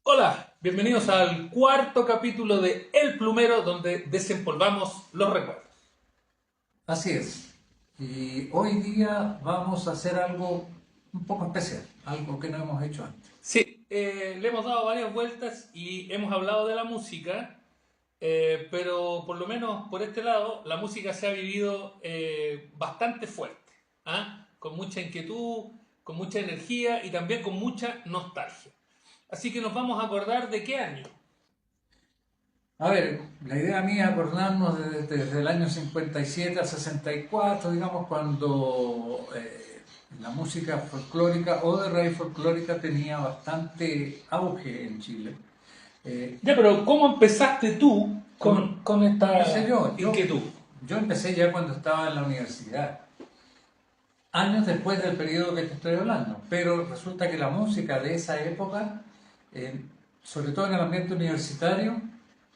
Hola, bienvenidos al cuarto capítulo de El Plumero, donde desempolvamos los recuerdos. Así es. Y hoy día vamos a hacer algo un poco especial, algo que no hemos hecho antes. Sí, le hemos dado varias vueltas y hemos hablado de la música, pero por lo menos por este lado, la música se ha vivido bastante fuerte, ¿ah? Con mucha inquietud, con mucha energía y también con mucha nostalgia. Así que nos vamos a acordar de qué año. A ver, la idea mía es acordarnos desde el año 57 al 64, digamos, cuando la música folclórica o de raíz folclórica tenía bastante auge en Chile. Eh, Ya, pero ¿cómo empezaste tú ¿Cómo, con cómo empecé esta yo? inquietud? Yo empecé ya cuando estaba en la universidad, años después del periodo que te estoy hablando, pero resulta que la música de esa época, eh, sobre todo en el ambiente universitario,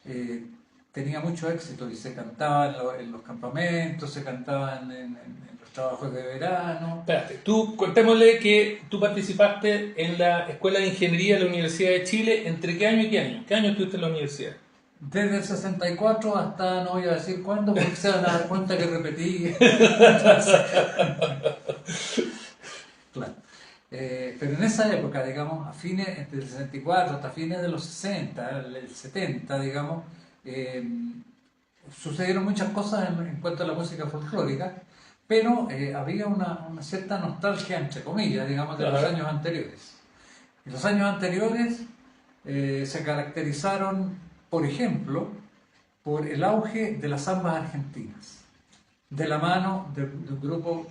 eh, tenía mucho éxito y se cantaba en los campamentos, se cantaba en los trabajos de verano. Espérate, tú contémosle que tú participaste en la Escuela de Ingeniería de la Universidad de Chile. ¿Entre qué año y qué año? ¿Qué año estuviste en la universidad? Desde el 64 hasta, no voy a decir cuándo, porque se van a dar cuenta que repetí. Claro. Pero en esa época, digamos, a fines del 64 hasta fines de los 60, el 70, digamos, eh, sucedieron muchas cosas en cuanto a la música folclórica, pero había una cierta nostalgia, entre comillas, digamos, de los Ajá. años anteriores. Y los años anteriores se caracterizaron, por ejemplo, por el auge de las zambas argentinas, de la mano de un grupo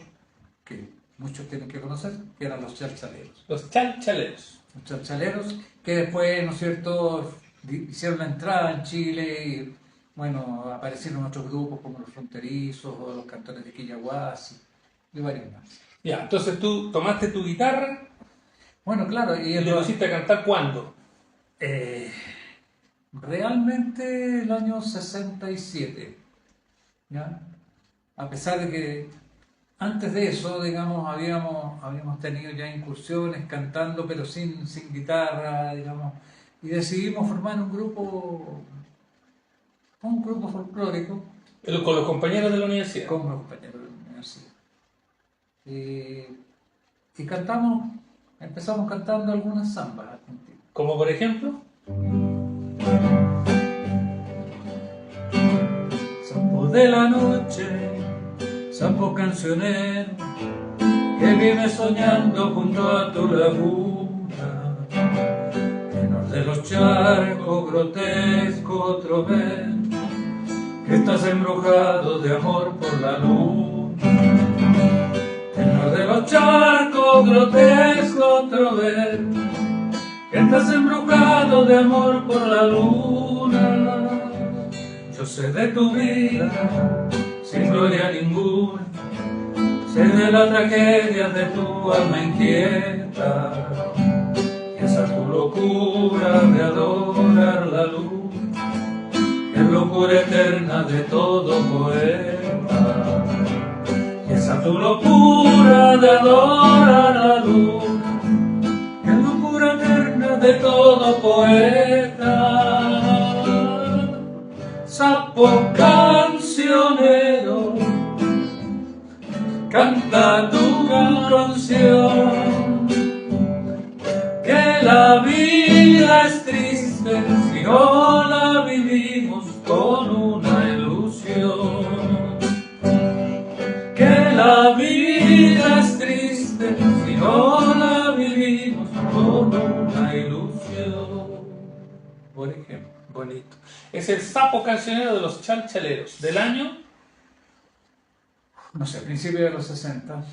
que muchos tienen que conocer, que eran los chalchaleros. Los chalchaleros. Los chalchaleros que después, ¿no es cierto?, hicieron la entrada en Chile y, bueno, aparecieron otros grupos como los fronterizos o los cantores de Quillahuasi y varios más. Ya, entonces tú tomaste tu guitarra Bueno, claro, y te pusiste a cantar ¿cuándo? eh, realmente el año 67, ¿ya? A pesar de que antes de eso, digamos, habíamos tenido ya incursiones cantando, pero sin guitarra, digamos, y decidimos formar un grupo folclórico Con los compañeros de la universidad. con los compañeros de la universidad. Y cantamos, empezamos cantando algunas zambas argentinas. Como por ejemplo, Sapo de la noche, sapo cancionero, que vive soñando junto a tu laguna, llenos de los charcos grotesco trovén, que estás embrujado de amor por la luna, llenos de los charcos grotesco trovén, que estás embrujado de amor por la luna. Yo sé de tu vida, sin gloria ninguna, sé de la tragedia de tu alma inquieta, y esa tu locura de adorar la luz, que es locura eterna de todo poeta, y esa tu locura de adorar la luz, que es locura eterna de todo poeta. Sapo cancionero, canta tu canción, que la vida es triste si no la vivimos con una ilusión, que la vida es triste si no la vivimos con una ilusión. Por ejemplo. bonito, es el sapo cancionero de los chalchaleros del año. No sé, a principios de los 60,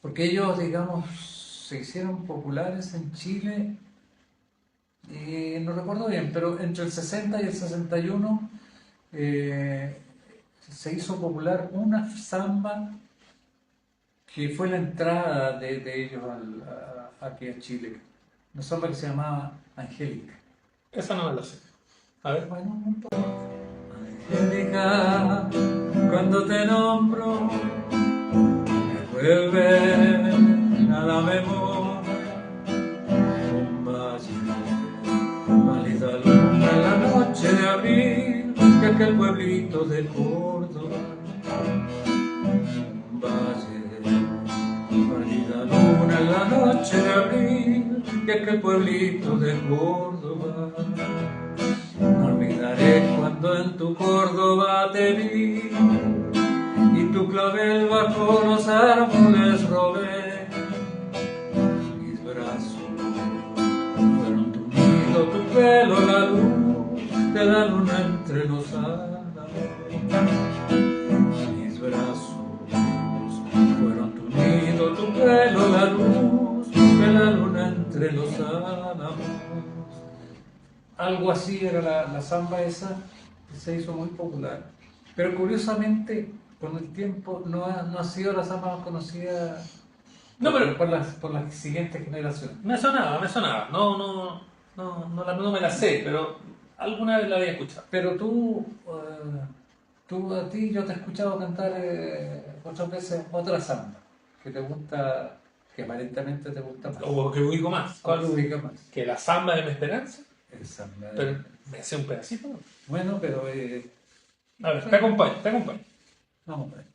porque ellos, digamos, se hicieron populares en Chile, no recuerdo bien, pero entre el 60 y el 61 se hizo popular una samba que fue la entrada de ellos aquí a Chile, una samba que se llamaba Angélica. Esa no me la sé. A ver. Bueno, un poco. Angélica, cuando te nombro, me vuelve a la memoria un de aquel pueblito de Córdoba, un valle, pálida luna en la noche de abril, de aquel pueblito de Córdoba. No olvidaré cuando en tu Córdoba te vi y tu clavel bajo los árboles robé. Mis brazos fueron tu nido, tu pelo la luz de la luna entre los álamos. Mis brazos fueron tu nido, tu pelo la luz de la luna entre los álamos. Algo así era la samba esa, que se hizo muy popular. Pero curiosamente, con el tiempo, no ha sido la samba más conocida por las siguientes generaciones. Me sonaba. No me la sé, pero alguna vez la había escuchado. Pero tú a ti yo te he escuchado cantar otras veces otra samba, que te gusta, que aparentemente te gusta más. O que ubico más. ¿Cuál ubica más? Que la samba de mi esperanza. El samba. Pero me hace un pedacito. Bueno, pero... a ver, te acompaño. Vamos a ver.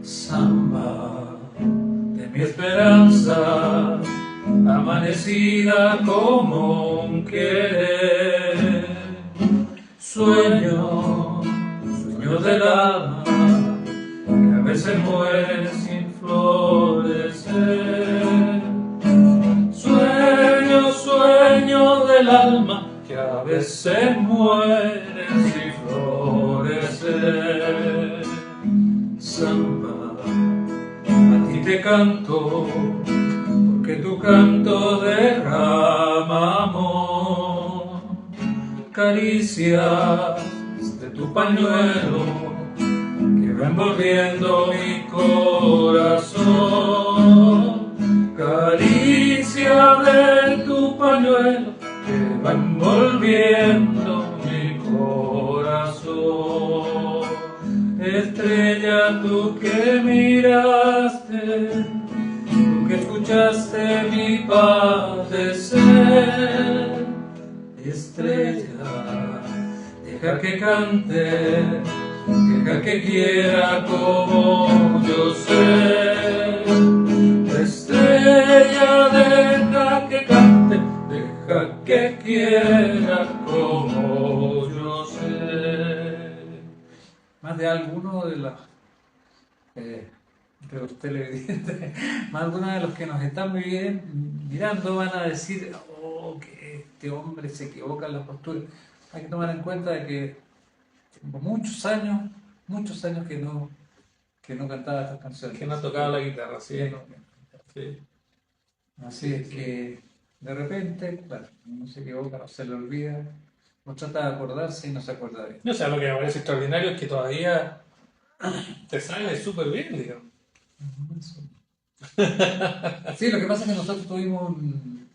Samba de mi esperanza, amanecida como un querer, sueño del alma, que a veces muere sin florecer. Sueño del alma, que a veces muere sin florecer. Samba, a ti te canto, porque tu canto derrama amor. Caricias de tu pañuelo que va envolviendo mi corazón. Caricia de tu pañuelo que va envolviendo mi corazón. Estrella, tú que miraste, tú que escuchaste mi padecer. Estrella, deja que cante, deja que quiera como yo sé. Estrella, deja que cante, deja que quiera como yo sé. Más de alguno de los televidentes, más de algunos de los que nos están mirando van a decir, oh, que este hombre se equivoca en la postura. Hay que tomar en cuenta de que muchos años que no cantaba estas canciones. Que no tocaba la guitarra, sí. Sí. Así es que de repente, claro, uno se equivoca, no se le olvida, uno trata de acordarse y no se acuerda bien. O sea, lo que me parece extraordinario es que todavía te sale súper bien, digamos. Sí, lo que pasa es que nosotros tuvimos un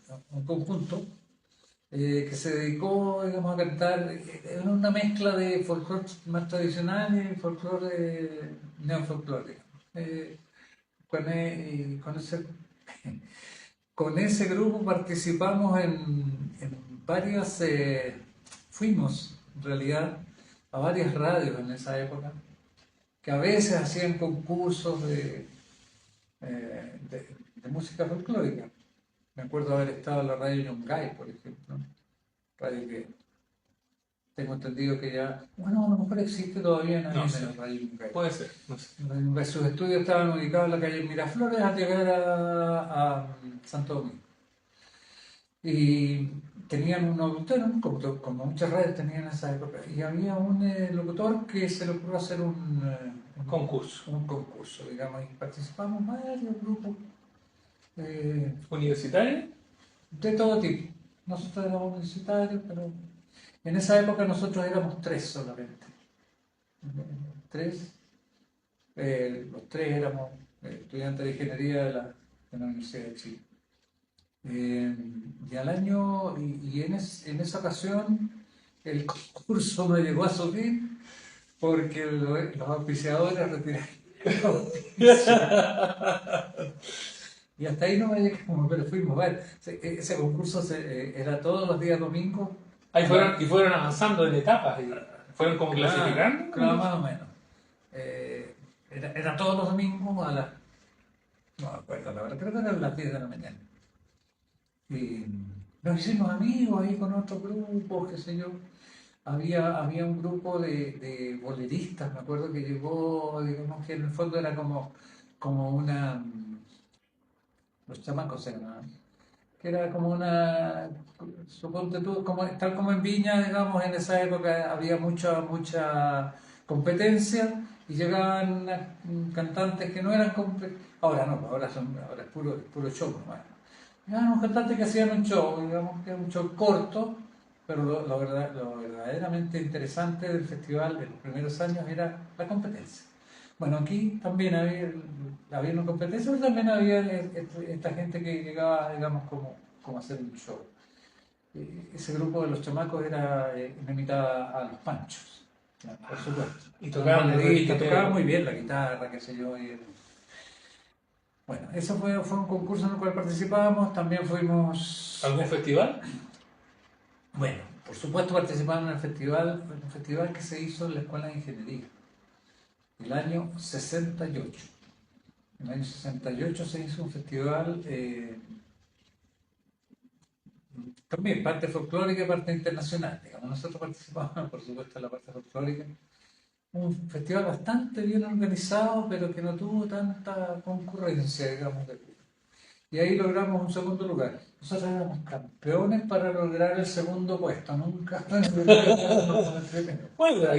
conjunto que se dedicó, digamos, a cantar en una mezcla de folclore más tradicional y folclore neofolclore. Con ese grupo participamos en varias, fuimos en realidad a varias radios en esa época, que a veces hacían concursos de música folclórica. Me acuerdo haber estado en la radio Yungay, por ejemplo, radio que tengo entendido que ya, bueno, a lo mejor existe todavía en No sé. la radio Yungay. Puede ser, no sé. Sus estudios estaban ubicados en la calle Miraflores al llegar a Santo Domingo. Y tenían un locutor, como muchas radios tenían en esa época, y había un locutor que se le ocurrió hacer un concurso, digamos, y participamos varios grupos ¿Universitario? de todo tipo. Nosotros éramos universitarios, pero en esa época nosotros éramos 3 solamente. 3. Los 3 éramos estudiantes de ingeniería de la Universidad de Chile. Y al año, y en esa ocasión, el concurso no llegó a subir porque los auspiciadores Y hasta ahí no me llegamos, pero fuimos. Bueno, ese concurso era todos los días domingos. Ahí fueron avanzando en etapas y fueron como clasificando. Claro, más o menos. Era todos los domingos a las... No me acuerdo, la verdad, creo que eran las 10 de la mañana. Y nos hicimos amigos ahí con otros grupos, qué sé yo. Había un grupo de boleristas, me acuerdo que llegó, digamos que en el fondo era como una... Los chamacos se llamaban. Que era como una, suponte tú, tal como en Viña, digamos, en esa época había mucha competencia y llegaban cantantes que no eran ahora no, ahora es puro show, ¿no? Llegaban unos cantantes que hacían un show, digamos que era un show corto, pero lo verdaderamente interesante del festival de los primeros años era la competencia. Bueno, aquí también había una competencia, pero también había esta gente que llegaba, digamos, como a hacer un show. Ese grupo de los chamacos imitaba a los Panchos, ¿no? Por supuesto. Y tocaban muy bien la guitarra, qué sé yo. Bueno, eso fue un concurso en el cual participábamos, también fuimos... ¿Algún festival? Bueno, por supuesto participamos en un festival que se hizo en la Escuela de Ingeniería. El año 68. En el año 68 se hizo un festival, también parte folclórica y parte internacional. Digamos, nosotros participamos, por supuesto, en la parte folclórica. Un festival bastante bien organizado, pero que no tuvo tanta concurrencia, digamos, de público. Y ahí logramos un segundo lugar. Nosotros éramos campeones para lograr el segundo puesto, nunca. Bueno,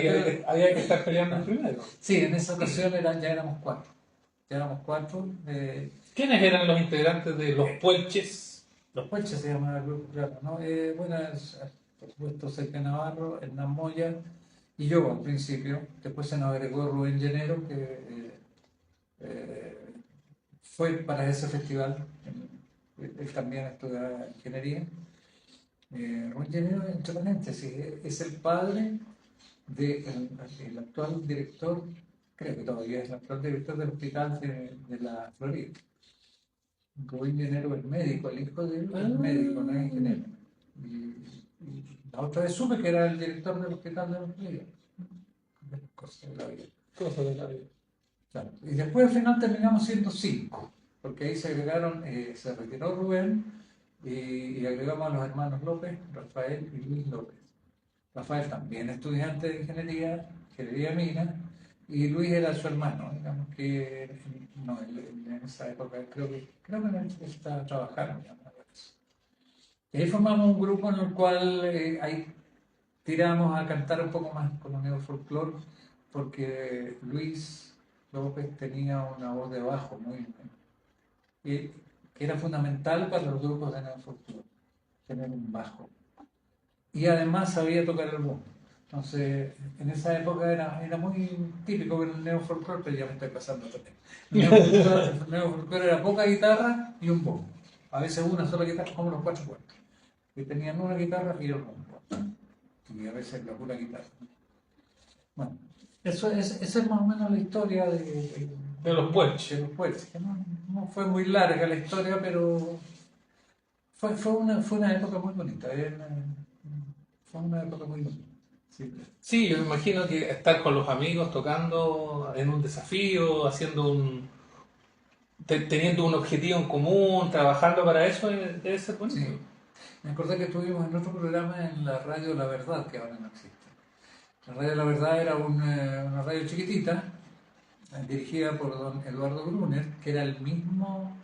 había que estar peleando en primero. Sí, en esa ocasión ya éramos cuatro. ¿Quiénes eran los integrantes de los Puelches? Los Puelches se llamaba el grupo, claro, ¿no? Bueno, por supuesto, Sergio Navarro, Hernán Moya y yo al principio. Después se nos agregó Rubén Llanero, que fue para ese festival. Él también estudia ingeniería. Rubén Llanero, entre paréntesis, es el padre del actual director, creo que todavía es el actual director del hospital de la Florida. Rubén Llanero es médico, el hijo de él es médico, no es ingeniero. Y la otra vez supe que era el director del hospital de la Florida. Cosa de la vida. Cosa de la vida. Claro. Y después al final terminamos siendo 5, porque ahí se agregaron, se retiró Rubén y agregamos a los hermanos López, Rafael y Luis López. Rafael también estudiante de ingeniería mina, y Luis era su hermano, digamos que no, en esa época creo que él estaba trabajando ya. Y ahí formamos un grupo en el cual ahí tiramos a cantar un poco más con un folclore, porque Luis López tenía una voz de bajo que era fundamental para los grupos de neofolclore, tener un bajo. Y además sabía tocar el bombo. Entonces, en esa época era muy típico ver el neofolclore, pero ya me estoy pasando también. El neofolclore era poca guitarra y un bombo. A veces una sola guitarra, como los 4 cuartos. Que tenían una guitarra y el bombo. Y a veces la pura guitarra. Bueno, esa es más o menos la historia de los Puelches. De los Puelches, que no fue muy larga la historia, pero fue una época muy bonita. Fue una época muy bonita. Sí, yo me imagino que estar con los amigos tocando en un desafío, teniendo un objetivo en común, trabajando para eso, debe ser bonito. Sí. Me acordé que estuvimos en otro programa en la radio La Verdad, que ahora no existe. La radio La Verdad era una radio chiquitita, dirigida por don Eduardo Gruner, que era el mismo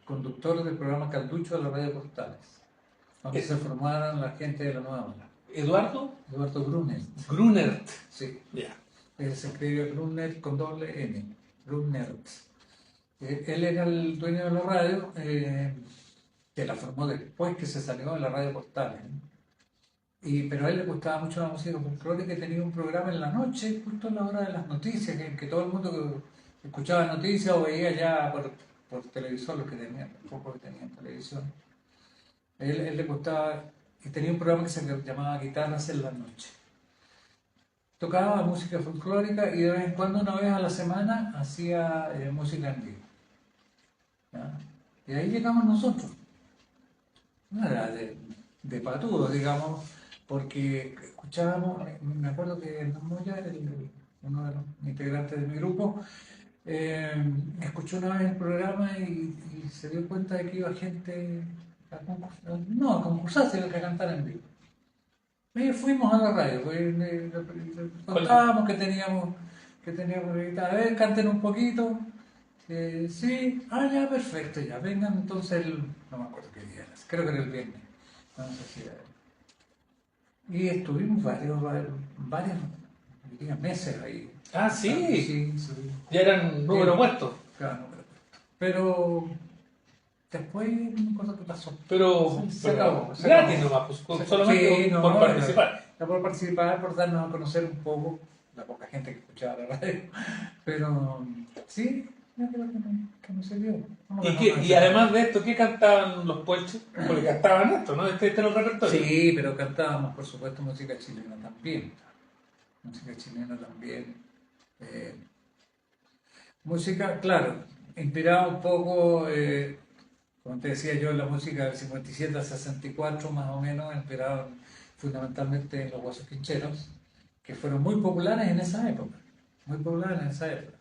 conductor del programa Calducho de la Radio Portales, donde se formaron la gente de la Nueva Ola. ¿Eduardo? Eduardo Gruner. Grunert. Sí. Yeah. Se escribe Gruner con doble N. Grunert. Él era el dueño de la radio, que la formó después que se salió de la Radio Portales. Pero a él le gustaba mucho la música folclórica, que tenía un programa en la noche, justo a la hora de las noticias, que todo el mundo que escuchaba noticias o veía ya por televisor, los que tenían, pocos que tenían televisión. Él le gustaba, y tenía un programa que se llamaba Guitarras en la Noche. tocaba música folclórica y de vez en cuando, una vez a la semana, hacía música en vivo. ¿Ya? Y ahí llegamos nosotros. No era de patudo, digamos, porque escuchábamos, me acuerdo que Moya, uno de los integrantes de mi grupo, eh, escuchó una vez el programa y se dio cuenta de que iba gente a concursar, no a concursar, sino que a cantar en vivo. Y fuimos a la radio, pues, contábamos que teníamos guitarra, a ver, canten un poquito. Sí, ya, perfecto, ya, vengan entonces no me acuerdo qué día era, creo que era el viernes. No sé si era. Y estuvimos varios diría, meses ahí. Ah, sí. Sí, sí. Ya eran números muertos. Claro, número puesto. Pero después no me acuerdo qué pasó. Se acabó. Gratis nomás, pues, solamente Sí, no, por participar. era por participar, por darnos a conocer un poco, la poca gente que escuchaba la radio. Pero sí, yo creo que no se dio. Y además de esto, ¿qué cantaban los puelches? Porque cantaban esto, ¿no? Este era el repertorio. Sí, pero cantábamos, por supuesto, música chilena también. Música chilena también. Música, claro, inspirada un poco, como te decía yo, en la música del 57 al 64, más o menos, inspirado fundamentalmente en los Guasos Quincheros, que fueron muy populares en esa época, muy populares en esa época,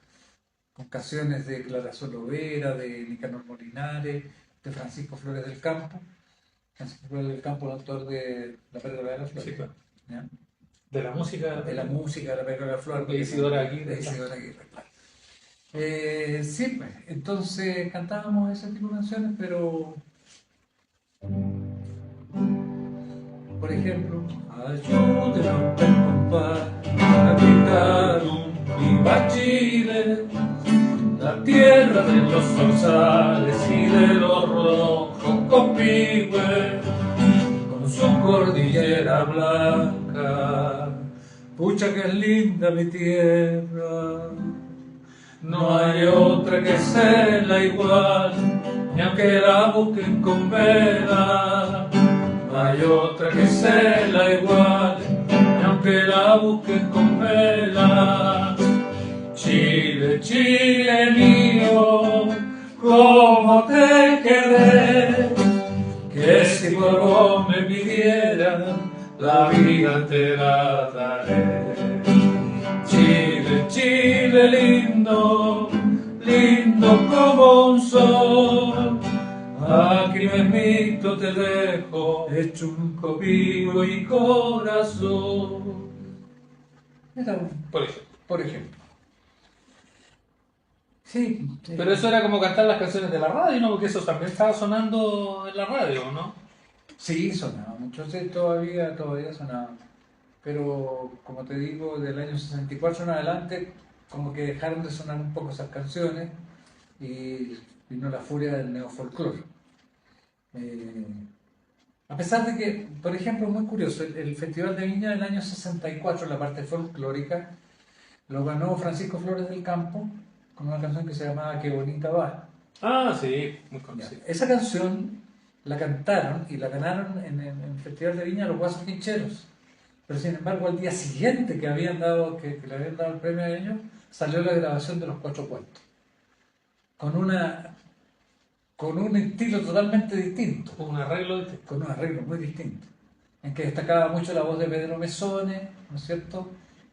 con canciones de Clara Solovera, de Nicanor Molinares, de Francisco Flores del Campo. Francisco Flores del Campo, el autor de La Pérgola de la Flor. Sí, claro. ¿Ya? De la música. De la música de La Pérgola de la Flor. De Isidora Aguirre. De Isidora Aguirre, claro. Sí, pues, entonces cantábamos ese tipo de canciones, pero por ejemplo, ayúdenos compadre a gritar un viva Chile, la tierra de los zorzales y de los rojos copihue, con su cordillera blanca, pucha que es linda mi tierra. No hay otra que sea la igual, ni aunque la busquen con vela. No hay otra que sea la igual, ni aunque la busquen con vela. Chile, Chile mío, cómo te quedé, que si por vos me pidieran, la vida te la daré. Chile, Chile lindo, lindo como un sol, aquí mismito te dejo, hecho un copivo y corazón. Por ejemplo. Sí. Pero eso era como cantar las canciones de la radio, ¿no? Porque eso también estaba sonando en la radio, ¿no? Sí, sonaba mucho, sí, todavía sonaba. Pero, como te digo, del año 64 en adelante, como que dejaron de sonar un poco esas canciones y vino la furia del neofolclore. A pesar de que, por ejemplo, muy curioso, el Festival de Viña del año 64, la parte folclórica, lo ganó Francisco Flores del Campo con una canción que se llamaba Qué bonita va. Ah, sí, muy conocida. Esa canción la cantaron y la ganaron en el Festival de Viña los Guasos Quincheros. Pero sin embargo, al día siguiente que le habían dado el premio a ellos, salió la grabación de los Cuatro Cuentos. Con un estilo totalmente distinto. Con un arreglo distinto. Con un arreglo muy distinto. En que destacaba mucho la voz de Pedro Mesone, ¿no es cierto?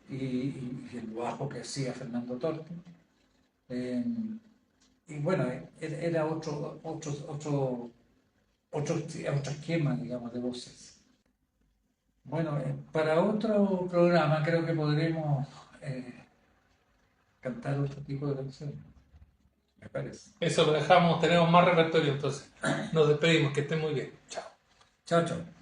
Y el bajo que hacía Fernando Torque. Y bueno, era otro esquema, digamos, de voces. Bueno, para otro programa creo que podremos cantar otro tipo de canciones, me parece. Eso lo dejamos, tenemos más repertorio entonces. Nos despedimos, que estén muy bien. Chao. Chao, chao.